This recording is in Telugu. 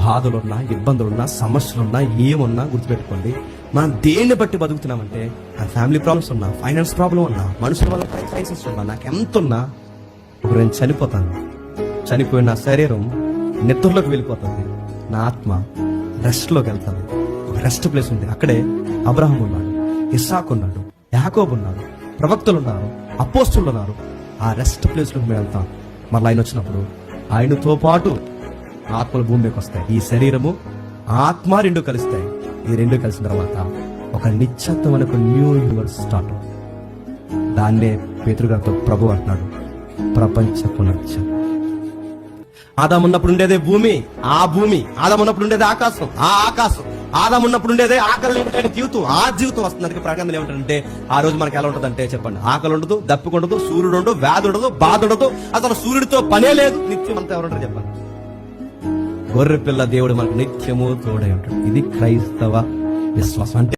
బాధలున్నా, ఇబ్బందులున్నా, సమస్యలున్నా, ఏమున్నా గుర్తుపెట్టుకోండి, మనం దేన్ని బట్టి బతుకుతున్నామంటే ఆ ఫ్యామిలీ ప్రాబ్లమ్స్ ఉన్నా, ఫైనాన్స్ ప్రాబ్లం ఉన్నా, మనుషుల వల్ల క్రైసిస్ ఉన్నా, నాకు ఎంత ఉన్నా ఒక నేను చనిపోతాను. చనిపోయిన నా శరీరం నిద్రలోకి వెళ్ళిపోతుంది, నా ఆత్మ రెస్ట్లోకి వెళ్తాను. ఒక రెస్ట్ ప్లేస్ ఉంది, అక్కడే అబ్రహాం ఉన్నాడు, ఇస్సాకు ఉన్నాడు, యాకోబు ఉన్నారు, ప్రవక్తలు ఉన్నారు, అపోస్తులు ఉన్నారు. ఆ రెస్ట్ ప్లేస్లోకి మేము వెళ్తాం. మళ్ళీ ఆయన వచ్చినప్పుడు ఆయనతో పాటు ఆత్మలు భూమికి వస్తాయి. ఈ శరీరము ఆత్మ రెండు కలుస్తాయి. ఈ రెండు కలిసిన తర్వాత ఒక నిశ్చత్వమైన ఒక న్యూ యూనివర్స్ స్టార్ట్. దాన్నే పేతురు గారితో ప్రభు అంటున్నాడు, ప్రపంచ పునర్జన్మ. ఆదాము ఉన్నప్పుడు ఉండేదే భూమి, ఆ భూమి. ఆదాము ఉన్నప్పుడు ఉండేది ఆకాశం, ఆ ఆకాశం. ఆదాము ఉన్నప్పుడు ఉండేదే ఆకలి ఉంటే జీవితం, ఆ జీవితం వస్తుంది. అందుకే ప్రకటనలు ఏమంటారంటే ఆ రోజు మనకి ఎలా ఉంటుందంటే చెప్పండి, ఆకలి ఉండదు, దప్పిక ఉండదు, సూర్యుడు ఉండదు, వ్యాధి ఉండదు, బాధ ఉండదు, అసలు సూర్యుడితో పనే లేదు. నిత్యం అంతా ఎవరుంటారు చెప్పండి? గొర్రె పిల్ల దేవుడు మనకు నిత్యము తోడై ఉంటాడు. ఇది క్రైస్తవ విశ్వాసం. అంటే